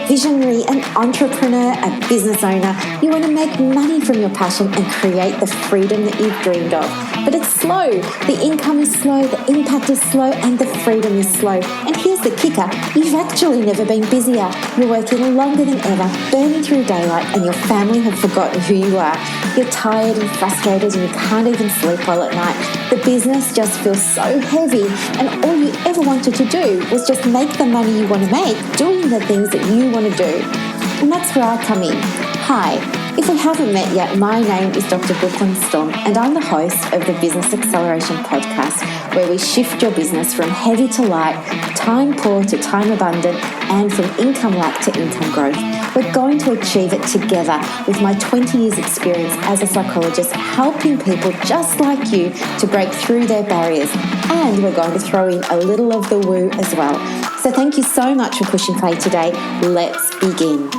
visionary, an entrepreneur, a business owner. You want to make money from your passion and create the freedom that you've dreamed of. But it's slow. The income is slow, the impact is slow, and the freedom is slow. And here's the kicker. You've actually never been busier. You're working longer than ever, burning through daylight, and your family have forgotten who you are. You're tired and frustrated and you can't even sleep well at night. The business just feels so heavy, and all you ever wanted to do was just make the money you want to make doing the things that you want to do. And that's where I come in. Hi, if we haven't met yet, my name is Dr. Brooklyn Storme, and I'm the host of the Business Acceleration Podcast, where we shift your business from heavy to light, time poor to time abundant, and from income lack to income growth. We're going to achieve it together with my 20 years experience as a psychologist, helping people just like you to break through their barriers. And we're going to throw in a little of the woo as well. So thank you so much for pushing play today. Let's begin.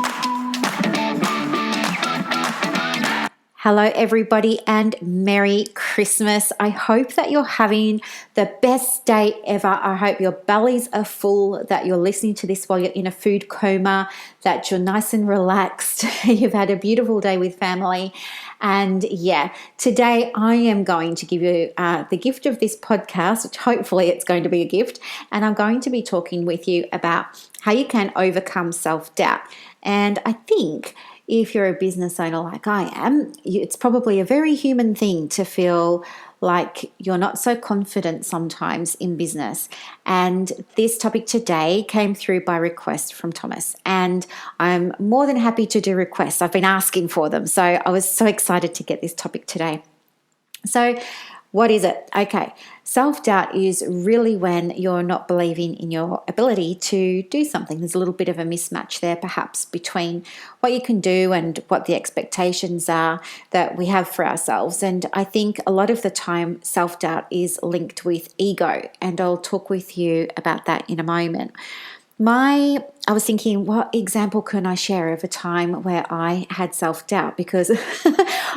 Hello, everybody, and Merry Christmas. I hope that you're having the best day ever. I hope your bellies are full, that you're listening to this while you're in a food coma, that you're nice and relaxed. You've had a beautiful day with family. And yeah, today I am going to give you the gift of this podcast, which hopefully it's going to be a gift. And I'm going to be talking with you about how you can overcome self-doubt. And I think if you're a business owner like I am, it's probably a very human thing to feel like you're not so confident sometimes in business. And this topic today came through by request from Thomas. And I'm more than happy to do requests. I've been asking for them. So I was so excited to get this topic today. So what is it? Okay, self-doubt is really when you're not believing in your ability to do something. There's a little bit of a mismatch there perhaps between what you can do and what the expectations are that we have for ourselves. And I think a lot of the time self-doubt is linked with ego, and I'll talk with you about that in a moment. I was thinking, what example can I share of a time where I had self-doubt? Because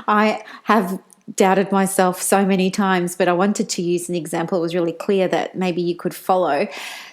I have doubted myself so many times, but I wanted to use an example that was really clear that maybe you could follow.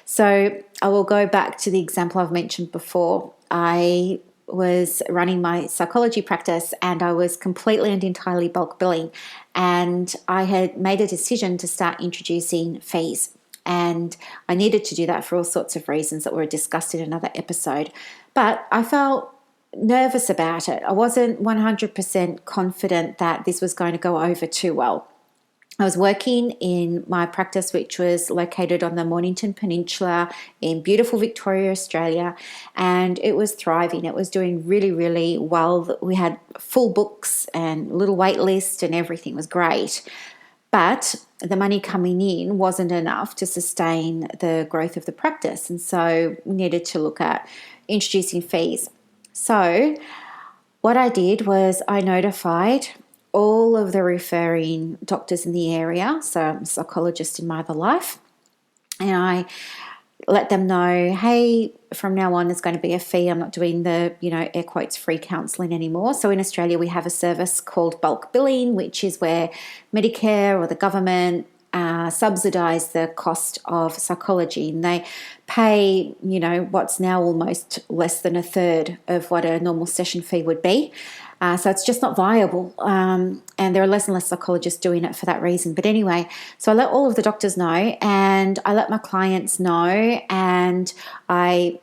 So I will go back to the example I've mentioned before. I was running my psychology practice and I was completely and entirely bulk billing, and I had made a decision to start introducing fees. And I needed to do that for all sorts of reasons that were discussed in another episode. But I felt nervous about it. I wasn't 100% confident that this was going to go over too well. I was working in my practice, which was located on the Mornington Peninsula in beautiful Victoria, Australia, and it was thriving. It was doing really, really well. We had full books and little wait list and everything was great. But the money coming in wasn't enough to sustain the growth of the practice. And so we needed to look at introducing fees. So what I did was I notified all of the referring doctors in the area, so I'm a psychologist in my other life, and I let them know, hey, from now on there's going to be a fee. I'm not doing the, air quotes, free counselling anymore. So in Australia we have a service called bulk billing, which is where Medicare or the government subsidise the cost of psychology, and they pay, what's now almost less than a third of what a normal session fee would be. So it's just not viable. And there are less and less psychologists doing it for that reason. But anyway, so I let all of the doctors know, and I let my clients know, and I,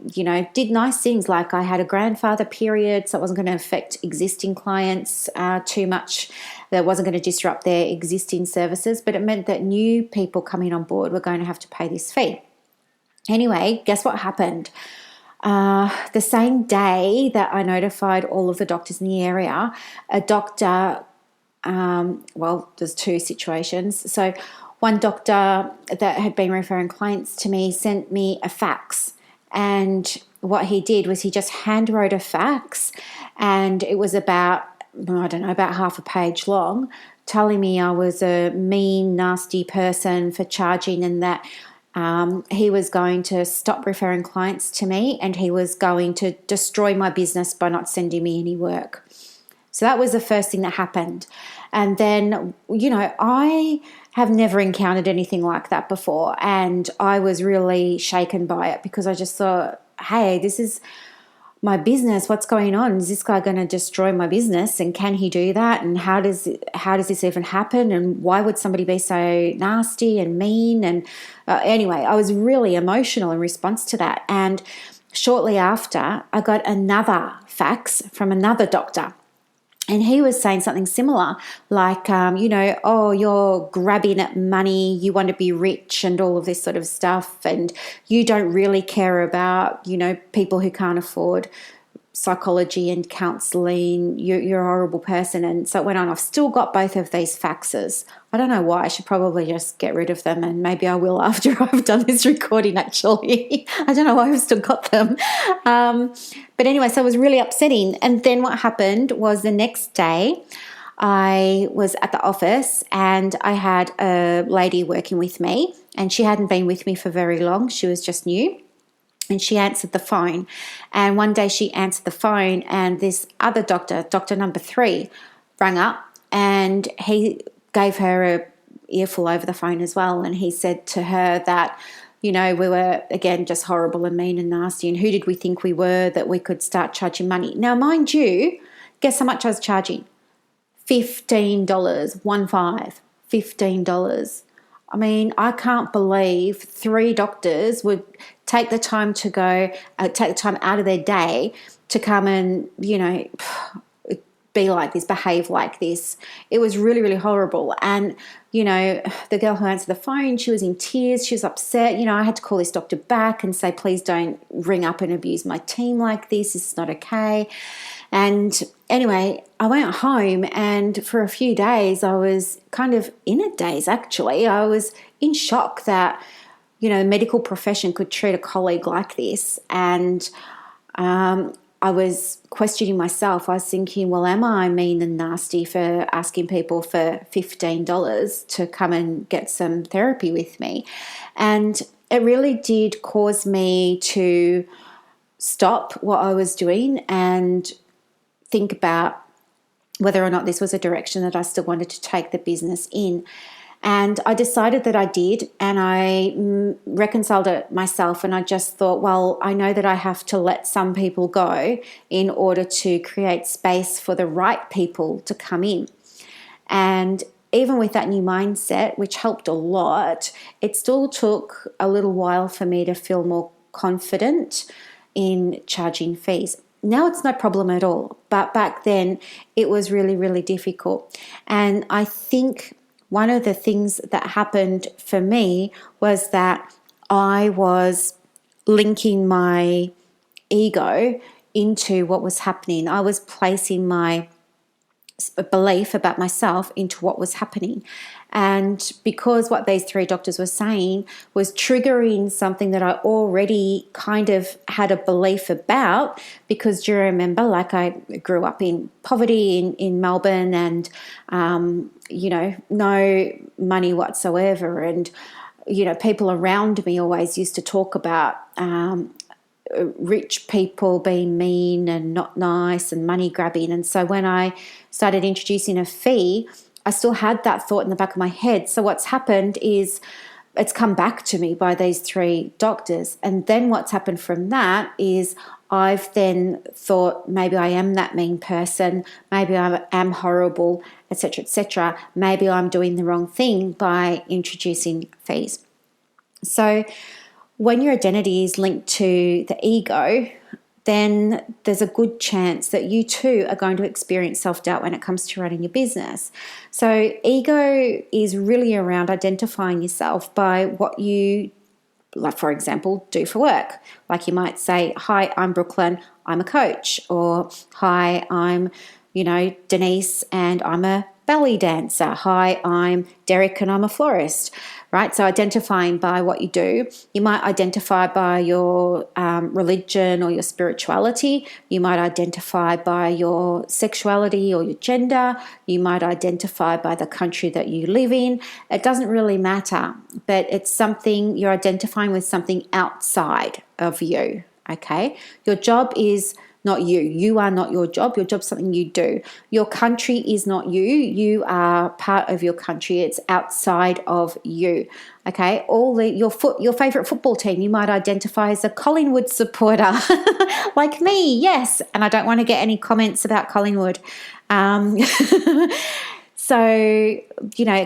did nice things like I had a grandfather period, so it wasn't going to affect existing clients too much. That wasn't going to disrupt their existing services, but it meant that new people coming on board were going to have to pay this fee. Anyway, guess what happened? The same day that I notified all of the doctors in the area, a doctor, there's two situations. So one doctor that had been referring clients to me sent me a fax, and what he did was he just hand wrote a fax, and it was about half a page long, telling me I was a mean, nasty person for charging, and that he was going to stop referring clients to me, and he was going to destroy my business by not sending me any work. So that was the first thing that happened. And then, I have never encountered anything like that before, and I was really shaken by it because I just thought, hey, this is my business, what's going on? Is this guy going to destroy my business? And can he do that? And how does this even happen? And why would somebody be so nasty and mean? And anyway, I was really emotional in response to that. And shortly after, I got another fax from another doctor. And he was saying something similar, like, oh, you're grabbing at money, you want to be rich and all of this sort of stuff. And you don't really care about, people who can't afford psychology and counselling. You're a horrible person. And so it went on. I've still got both of these faxes. I don't know why. I should probably just get rid of them, and maybe I will after I've done this recording, actually. I don't know why I've still got them. But anyway, so it was really upsetting. And then what happened was the next day I was at the office and I had a lady working with me, and she hadn't been with me for very long. She was just new. And she answered the phone. And one day she answered the phone, and this other doctor number 3, rang up, and he gave her a earful over the phone as well. And he said to her that, we were, again, just horrible and mean and nasty. And who did we think we were that we could start charging money? Now, mind you, guess how much I was charging? $15, $15. I mean, I can't believe 3 doctors would take the time to go, take the time out of their day to come and, be like this, behave like this. It was really, really horrible. And, the girl who answered the phone, she was in tears. She was upset. I had to call this doctor back and say, please don't ring up and abuse my team like this. This is not okay. And anyway, I went home, and for a few days I was kind of in a daze, actually. I was in shock that, the medical profession could treat a colleague like this. And I was questioning myself. I was thinking, well, am I mean and nasty for asking people for $15 to come and get some therapy with me? And it really did cause me to stop what I was doing and think about whether or not this was a direction that I still wanted to take the business in. And I decided that I did, and I reconciled it myself, and I just thought, well, I know that I have to let some people go in order to create space for the right people to come in. And even with that new mindset, which helped a lot, it still took a little while for me to feel more confident in charging fees. Now it's no problem at all, but back then it was really, really difficult. And I think one of the things that happened for me was that I was linking my ego into what was happening. I was placing my belief about myself into what was happening. And because what these 3 doctors were saying was triggering something that I already kind of had a belief about, because do you remember, like, I grew up in poverty in Melbourne, and, no money whatsoever. And, people around me always used to talk about rich people being mean and not nice and money grabbing. And so when I started introducing a fee, I still had that thought in the back of my head. So what's happened is it's come back to me by these 3 doctors. And then what's happened from that is I've then thought, maybe I am that mean person, maybe I am horrible, etc., etc. Maybe I'm doing the wrong thing by introducing fees. So when your identity is linked to the ego, then there's a good chance that you too are going to experience self-doubt when it comes to running your business. So ego is really around identifying yourself by what you, like, for example, do for work. Like, you might say, hi, I'm Brooklyn, I'm a coach. Or, hi, I'm, Denise, and I'm a belly dancer. Hi, I'm Derek, and I'm a florist. Right? So identifying by what you do. You might identify by your religion or your spirituality. You might identify by your sexuality or your gender. You might identify by the country that you live in. It doesn't really matter, but it's something, you're identifying with something outside of you, okay? Your job is not you. You are not your job. Your job's something you do. Your country is not you. You are part of your country. It's outside of you. Okay, your favorite football team, you might identify as a Collingwood supporter, like me. Yes, and I don't want to get any comments about Collingwood. So,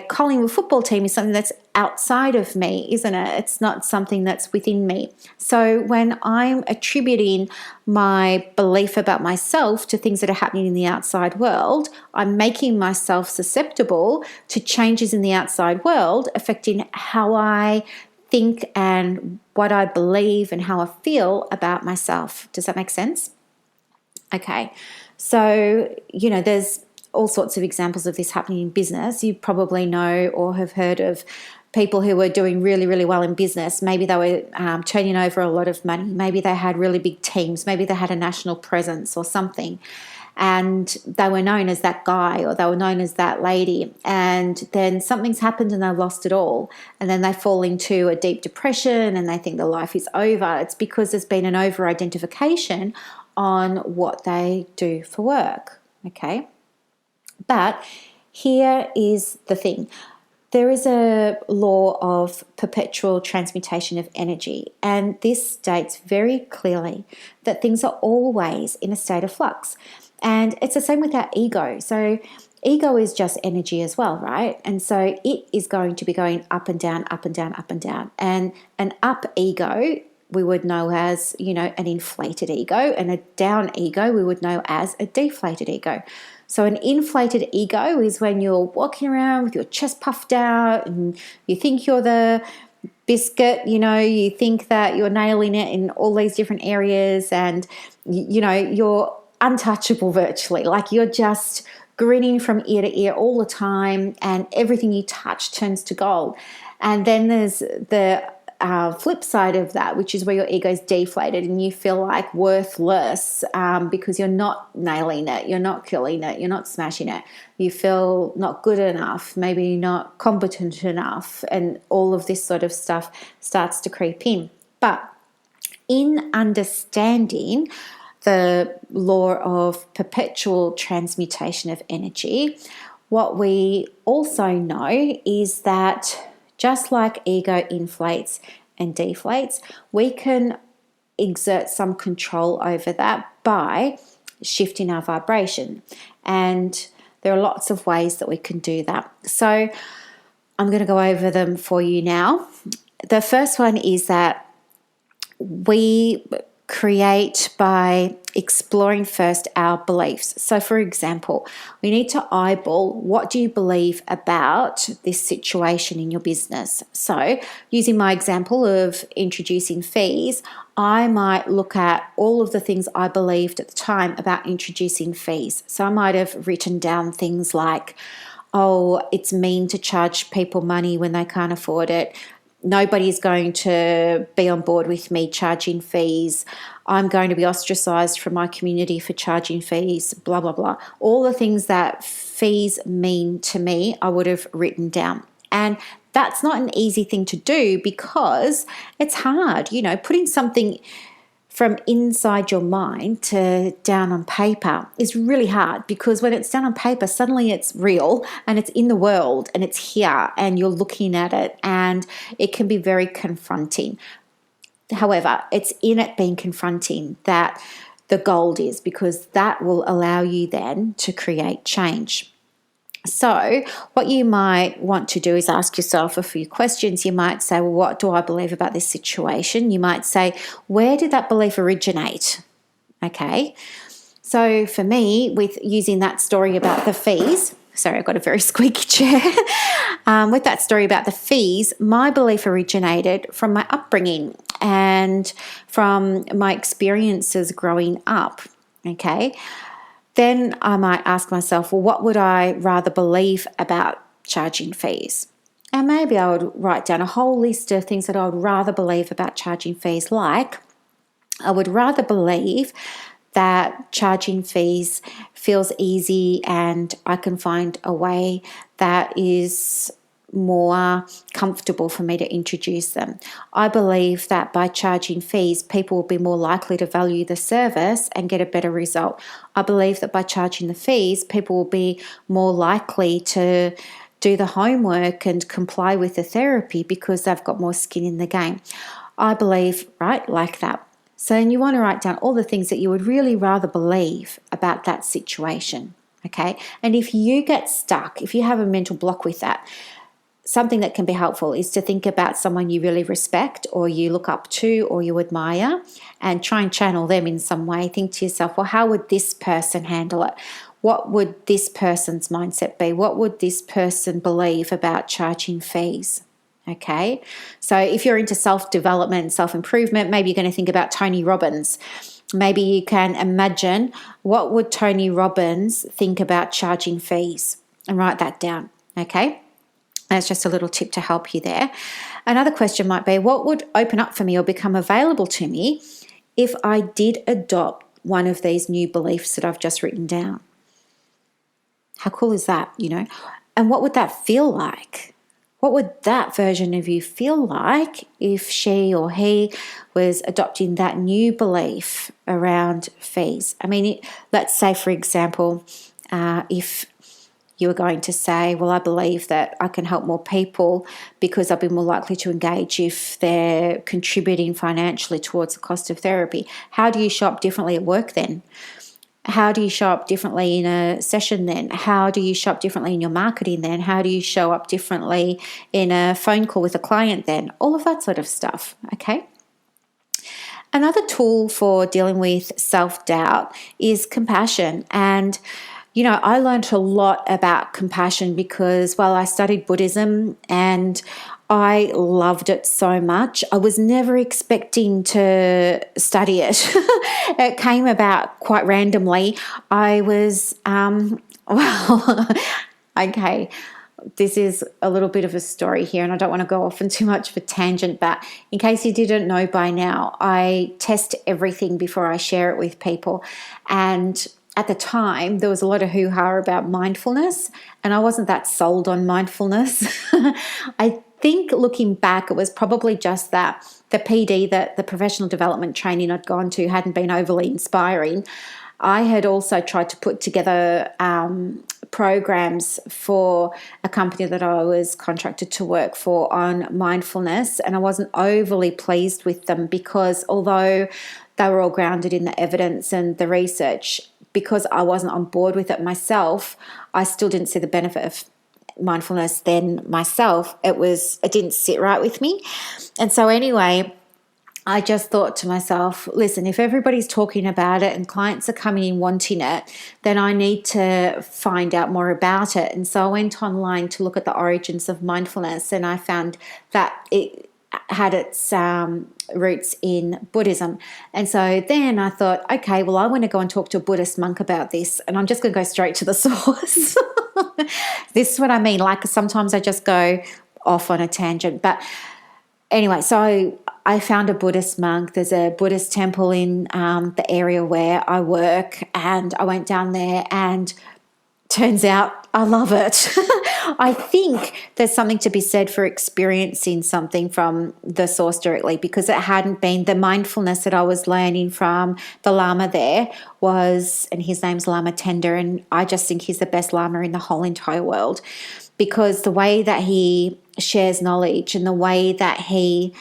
Collingwood football team is something that's outside of me, isn't it? It's not something that's within me. So when I'm attributing my belief about myself to things that are happening in the outside world, I'm making myself susceptible to changes in the outside world affecting how I think and what I believe and how I feel about myself. Does that make sense? Okay. So, there's all sorts of examples of this happening in business. You probably know or have heard of people who were doing really, really well in business. Maybe they were turning over a lot of money. Maybe they had really big teams. Maybe they had a national presence or something. And they were known as that guy or they were known as that lady. And then something's happened and they've lost it all. And then they fall into a deep depression and they think their life is over. It's because there's been an over-identification on what they do for work. Okay? But here is the thing. There is a law of perpetual transmutation of energy, and this states very clearly that things are always in a state of flux. And it's the same with our ego. So ego is just energy as well, right? And so it is going to be going up and down, up and down, up and down. And an up ego we would know as, an inflated ego, and a down ego we would know as a deflated ego. So an inflated ego is when you're walking around with your chest puffed out and you think you're the biscuit, you think that you're nailing it in all these different areas and, you're untouchable virtually. Like you're just grinning from ear to ear all the time and everything you touch turns to gold. And then there's the flip side of that, which is where your ego is deflated and you feel like worthless because you're not nailing it, you're not killing it, you're not smashing it. You feel not good enough, maybe not competent enough, and all of this sort of stuff starts to creep in. But in understanding the law of perpetual transmutation of energy, what we also know is that just like ego inflates and deflates, we can exert some control over that by shifting our vibration. And there are lots of ways that we can do that. So I'm going to go over them for you now. The first one is that we create by exploring first our beliefs. So for example, we need to eyeball what do you believe about this situation in your business. So using my example of introducing fees, I might look at all of the things I believed at the time about introducing fees. So I might have written down things like, oh, it's mean to charge people money when they can't afford it. Nobody's going to be on board with me charging fees. I'm going to be ostracized from my community for charging fees, blah, blah, blah. All the things that fees mean to me, I would have written down. And that's not an easy thing to do because it's hard, putting something from inside your mind to down on paper is really hard because when it's down on paper, suddenly it's real and it's in the world and it's here and you're looking at it and it can be very confronting. However, it's in it being confronting that the gold is because that will allow you then to create change. So what you might want to do is ask yourself a few questions. You might say, well, what do I believe about this situation? You might say, where did that belief originate? Okay. So for me, with using that story about the fees, sorry, I've got a very squeaky chair. With that story about the fees, my belief originated from my upbringing and from my experiences growing up. Okay. Then I might ask myself, well, what would I rather believe about charging fees? And maybe I would write down a whole list of things that I would rather believe about charging fees, like I would rather believe that charging fees feels easy and I can find a way that is more comfortable for me to introduce them. I believe that by charging fees, people will be more likely to value the service and get a better result. I believe that by charging the fees, people will be more likely to do the homework and comply with the therapy because they've got more skin in the game. I believe, right, like that. So then you want to write down all the things that you would really rather believe about that situation, okay? And if you get stuck, if you have a mental block with that, something that can be helpful is to think about someone you really respect or you look up to or you admire and try and channel them in some way. Think to yourself, well, how would this person handle it? What would this person's mindset be? What would this person believe about charging fees? Okay, so if you're into self-development, self-improvement, maybe you're going to think about Tony Robbins. Maybe you can imagine what would Tony Robbins think about charging fees and write that down, okay? That's just a little tip to help you there. Another question might be, what would open up for me or become available to me if I did adopt one of these new beliefs that I've just written down? How cool is that, And what would that feel like? What would that version of you feel like if she or he was adopting that new belief around fees? I mean, let's say, for example, if you were going to say, well, I believe that I can help more people because I'll be more likely to engage if they're contributing financially towards the cost of therapy. How do you show up differently at work then? How do you show up differently in a session then? How do you show up differently in your marketing then? How do you show up differently in a phone call with a client then? All of that sort of stuff, okay? Another tool for dealing with self-doubt is compassion. And I learned a lot about compassion because, I studied Buddhism and I loved it so much. I was never expecting to study it. It came about quite randomly. I was, okay, this is a little bit of a story here and I don't want to go off on too much of a tangent, but in case you didn't know by now, I test everything before I share it with people. And at the time, there was a lot of hoo-ha about mindfulness, and I wasn't that sold on mindfulness. I think looking back, it was probably just that the PD, that the professional development training I'd gone to, hadn't been overly inspiring. I had also tried to put together programs for a company that I was contracted to work for on mindfulness, and I wasn't overly pleased with them because although they were all grounded in the evidence and the research, because I wasn't on board with it myself, I still didn't see the benefit of mindfulness then myself. It didn't sit right with me. And so anyway, I just thought to myself, listen, if everybody's talking about it and clients are coming in wanting it, then I need to find out more about it. And so I went online to look at the origins of mindfulness, and I found that it had its roots in Buddhism. And so then I thought, okay, well, I want to go and talk to a Buddhist monk about this, and I'm just going to go straight to the source. This is what I mean. Like sometimes I just go off on a tangent. But anyway, so I found a Buddhist monk. There's a Buddhist temple in the area where I work, and I went down there, and turns out I love it. I think there's something to be said for experiencing something from the source directly, because it hadn't been the mindfulness that I was learning from the Lama there was, and his name's Lama Tender, and I just think he's the best Lama in the whole entire world, because the way that he shares knowledge and the way that he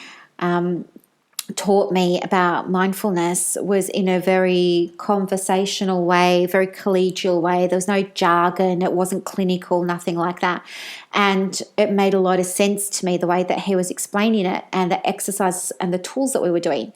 taught me about mindfulness was in a very conversational way, very collegial way. There was no jargon. It wasn't clinical, nothing like that. And it made a lot of sense to me, the way that he was explaining it and the exercises and the tools that we were doing.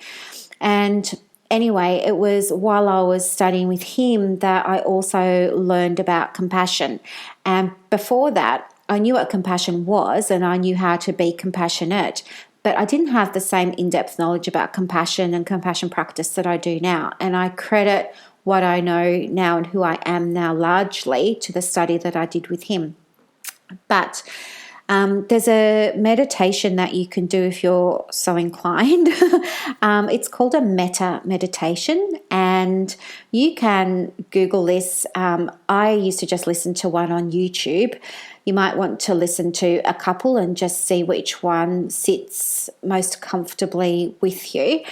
And anyway, it was while I was studying with him that I also learned about compassion. And before that, I knew what compassion was and I knew how to be compassionate, but I didn't have the same in-depth knowledge about compassion and compassion practice that I do now. And I credit what I know now and who I am now largely to the study that I did with him. But There's a meditation that you can do if you're so inclined. It's called a metta meditation, and you can Google this. I used to just listen to one on YouTube. You might want to listen to a couple and just see which one sits most comfortably with you.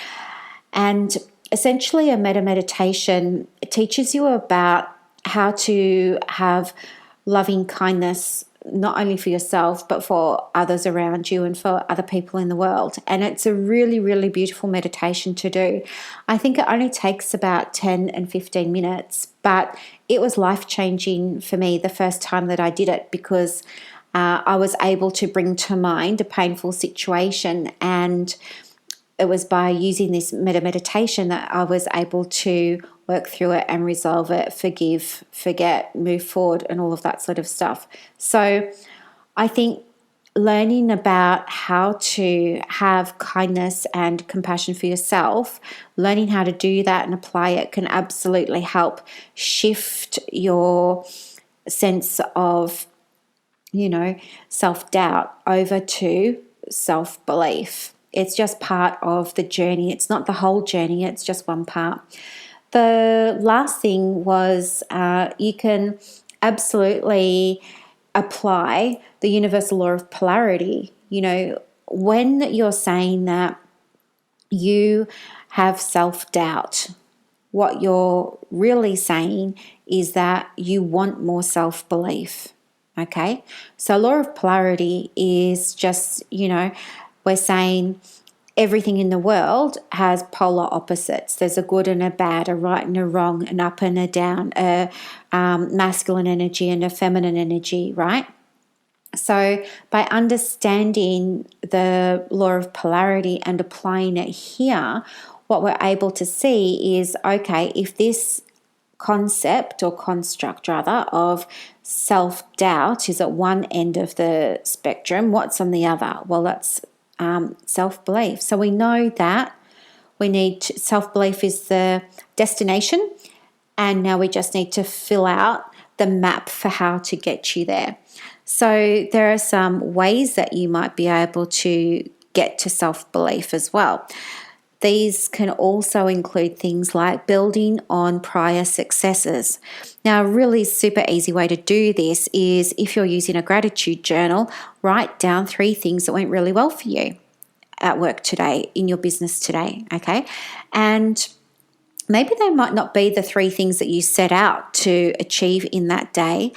And essentially, a metta meditation teaches you about how to have loving kindness, not only for yourself, but for others around you and for other people in the world. And it's a really, really beautiful meditation to do. I think it only takes about 10 and 15 minutes, but it was life-changing for me the first time that I did it, because I was able to bring to mind a painful situation, and it was by using this meditation that I was able to work through it and resolve it, forgive, forget, move forward, and all of that sort of stuff. So I think learning about how to have kindness and compassion for yourself, learning how to do that and apply it, can absolutely help shift your sense of, self-doubt over to self-belief. It's just part of the journey. It's not the whole journey. It's just one part. The last thing was you can absolutely apply the universal law of polarity. When you're saying that you have self-doubt, what you're really saying is that you want more self-belief. Okay? So law of polarity is just, we're saying everything in the world has polar opposites. There's a good and a bad, a right and a wrong, an up and a down, a masculine energy and a feminine energy, right? So by understanding the law of polarity and applying it here, what we're able to see is, okay, if this concept or construct rather of self-doubt is at one end of the spectrum, what's on the other? Well, that's self-belief. So we know that we need self-belief is the destination, and now we just need to fill out the map for how to get you there. So there are some ways that you might be able to get to self-belief as well. These can also include things like building on prior successes. Now, a really super easy way to do this is, if you're using a gratitude journal, write down 3 things that went really well for you at work today, in your business today, okay? And maybe they might not be the 3 things that you set out to achieve in that day.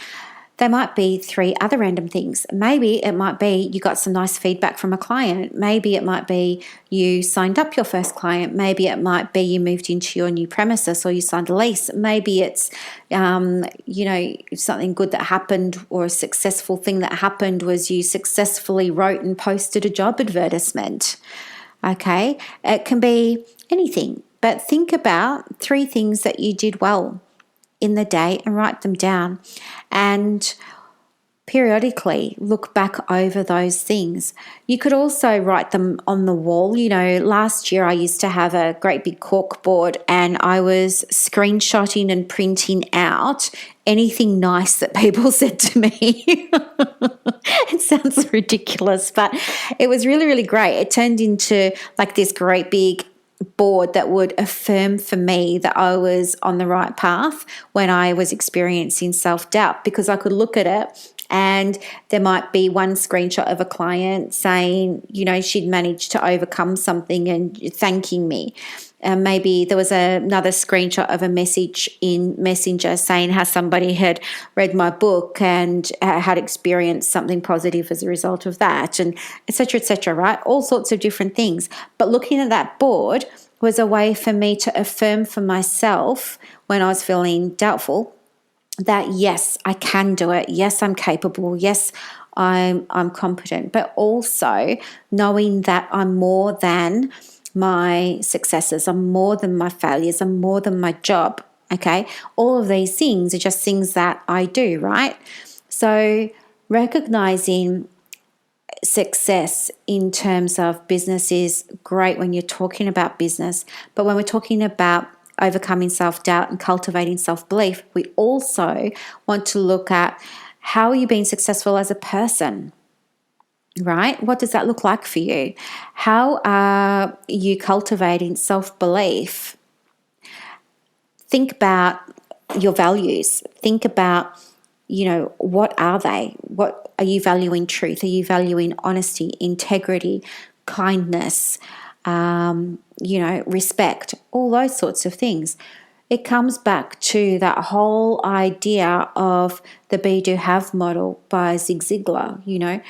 They might be 3 other random things. Maybe it might be you got some nice feedback from a client. Maybe it might be you signed up your first client. Maybe it might be you moved into your new premises or you signed a lease. Maybe it's, something good that happened, or a successful thing that happened was you successfully wrote and posted a job advertisement. Okay, it can be anything, but think about 3 things that you did well in the day and write them down, and periodically look back over those things. You could also write them on the wall. Last year I used to have a great big cork board, and I was screenshotting and printing out anything nice that people said to me. It sounds ridiculous, but it was really, really great. It turned into like this great big board that would affirm for me that I was on the right path when I was experiencing self-doubt, because I could look at it and there might be one screenshot of a client saying, she'd managed to overcome something and thanking me. Maybe there was another screenshot of a message in Messenger saying how somebody had read my book and had experienced something positive as a result of that, and et cetera, right? All sorts of different things. But looking at that board was a way for me to affirm for myself when I was feeling doubtful that, yes, I can do it. Yes, I'm capable. Yes, I'm competent. But also knowing that I'm more than my successes, I'm more than my failures, I'm more than my job, okay? All of these things are just things that I do, right? So recognizing success in terms of business is great when you're talking about business, but when we're talking about overcoming self-doubt and cultivating self-belief, we also want to look at how are you being successful as a person? right? What does that look like for you? How are you cultivating self-belief? Think about your values. Think about, what are they? What are you valuing? Truth? Are you valuing honesty, integrity, kindness, respect, all those sorts of things? It comes back to that whole idea of the Be, Do, Have model by Zig Ziglar.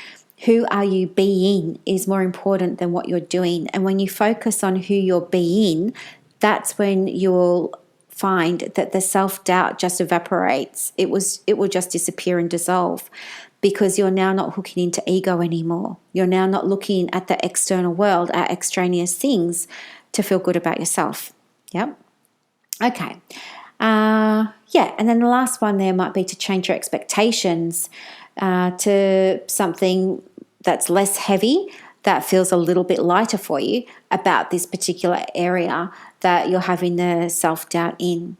Who are you being is more important than what you're doing. And when you focus on who you're being, that's when you'll find that the self-doubt just evaporates. It will just disappear and dissolve, because you're now not hooking into ego anymore. You're now not looking at the external world, at extraneous things to feel good about yourself. Yep. Okay. And then the last one there might be to change your expectations to something that's less heavy, that feels a little bit lighter for you about this particular area that you're having the self-doubt in.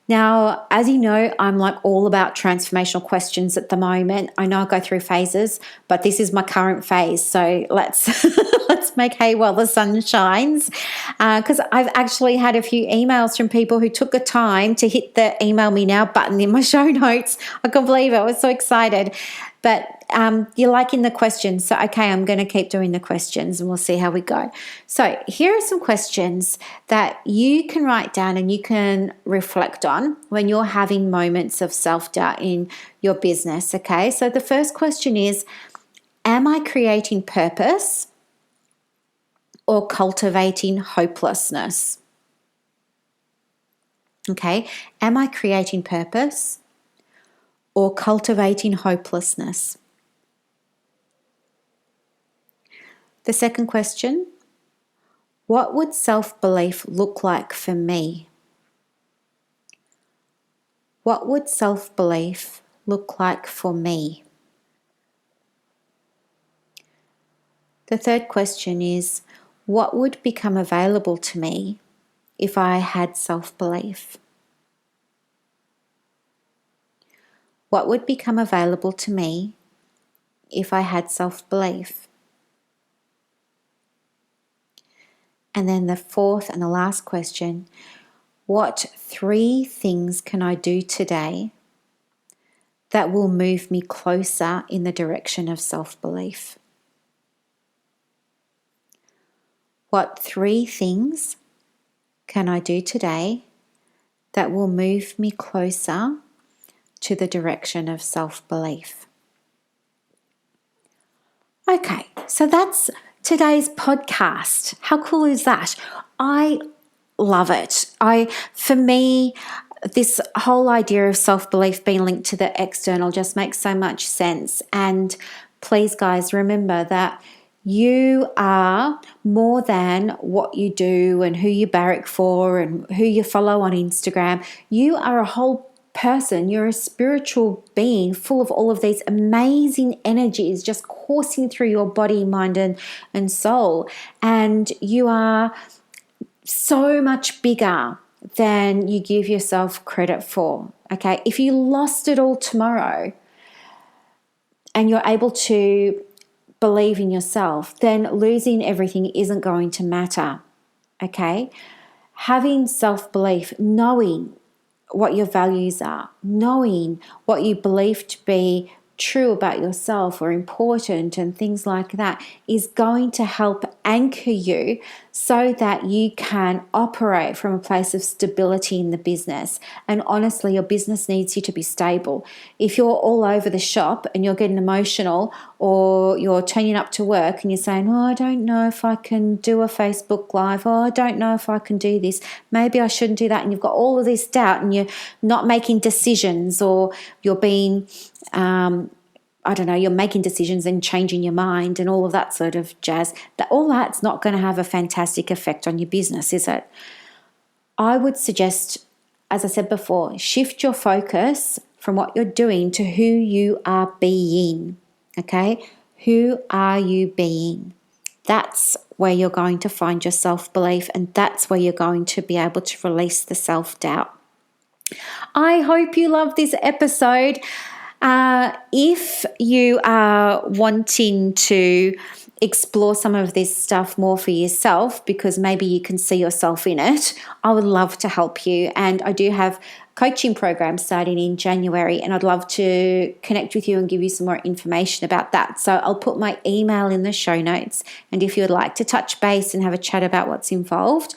Now, as you know, I'm like all about transformational questions at the moment. I know I go through phases, but this is my current phase. So let's let's make hay while the sun shines. Because I've actually had a few emails from people who took the time to hit the email me now button in my show notes. I can't believe it. I was so excited. But you're liking the questions. So, okay, I'm going to keep doing the questions and we'll see how we go. So here are some questions that you can write down and you can reflect on when you're having moments of self-doubt in your business, okay? So the first question is, am I creating purpose or cultivating hopelessness? Okay, am I creating purpose or cultivating hopelessness? The second question, what would self-belief look like for me? What would self-belief look like for me? The third question is, what would become available to me if I had self-belief? What would become available to me if I had self-belief? And then the fourth and the last question, what 3 things can I do today that will move me closer in the direction of self-belief? What 3 things can I do today that will move me closer to the direction of self-belief? Okay, so that's today's podcast. How cool is that? I love it. For me, this whole idea of self-belief being linked to the external just makes so much sense. And please, guys, remember that you are more than what you do and who you barrack for and who you follow on Instagram. You are a whole person. You're a spiritual being full of all of these amazing energies just coursing through your body, mind, and soul. And you are so much bigger than you give yourself credit for. Okay, if you lost it all tomorrow and you're able to believe in yourself, then losing everything isn't going to matter. Okay, having self-belief, knowing what your values are, knowing what you believe to be true about yourself or important and things like that is going to help anchor you so that you can operate from a place of stability in the business. And honestly, your business needs you to be stable. If you're all over the shop and you're getting emotional, or you're turning up to work and you're saying, oh, I don't know if I can do a Facebook Live, oh, I don't know if I can do this, maybe I shouldn't do that, and you've got all of this doubt and you're not making decisions, or you're being you're making decisions and changing your mind and all of that sort of jazz, all that's not going to have a fantastic effect on your business, is it? I would suggest, as I said before, shift your focus from what you're doing to who you are being, okay? Who are you being? That's where you're going to find your self-belief, and that's where you're going to be able to release the self-doubt. I hope you love this episode. If you are wanting to explore some of this stuff more for yourself, because maybe you can see yourself in it, I would love to help you. And I do have coaching program starting in January, and I'd love to connect with you and give you some more information about that. So I'll put my email in the show notes, and if you would like to touch base and have a chat about what's involved,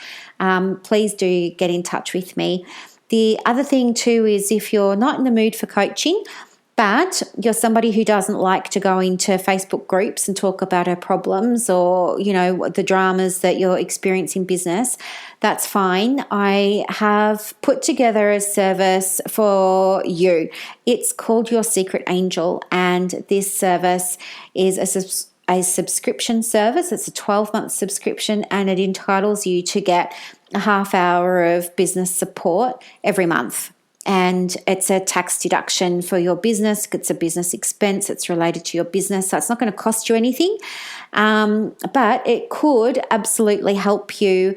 please do get in touch with me. The other thing too is, if you're not in the mood for coaching, but you're somebody who doesn't like to go into Facebook groups and talk about her problems or, the dramas that you're experiencing in business, that's fine. I have put together a service for you. It's called Your Secret Angel, and this service is a subscription service. It's a 12-month subscription, and it entitles you to get a half hour of business support every month. And it's a tax deduction for your business. It's a business expense. It's related to your business. So it's not going to cost you anything. But it could absolutely help you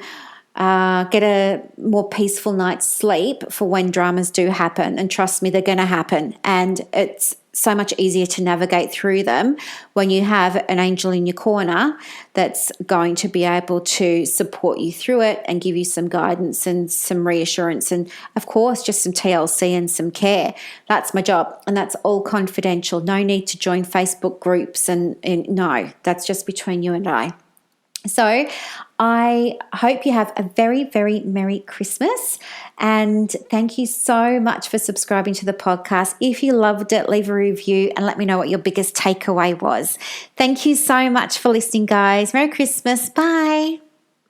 get a more peaceful night's sleep for when dramas do happen. And trust me, they're going to happen. And it's so much easier to navigate through them when you have an angel in your corner that's going to be able to support you through it and give you some guidance and some reassurance, and of course just some TLC and some care. That's my job, and that's all confidential. No need to join Facebook groups, and no, that's just between you and I. So I hope you have a very, very Merry Christmas, and thank you so much for subscribing to the podcast. If you loved it, leave a review and let me know what your biggest takeaway was. Thank you so much for listening, guys. Merry Christmas. Bye.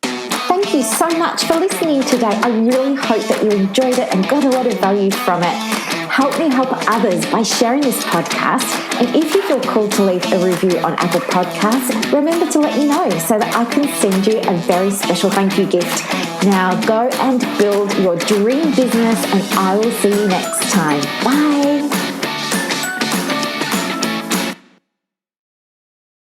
Thank you so much for listening today. I really hope that you enjoyed it and got a lot of value from it. Help me help others by sharing this podcast. And if you feel called to leave a review on Apple Podcasts, remember to let me know so that I can send you a very special thank you gift. Now go and build your dream business, and I will see you next time. Bye.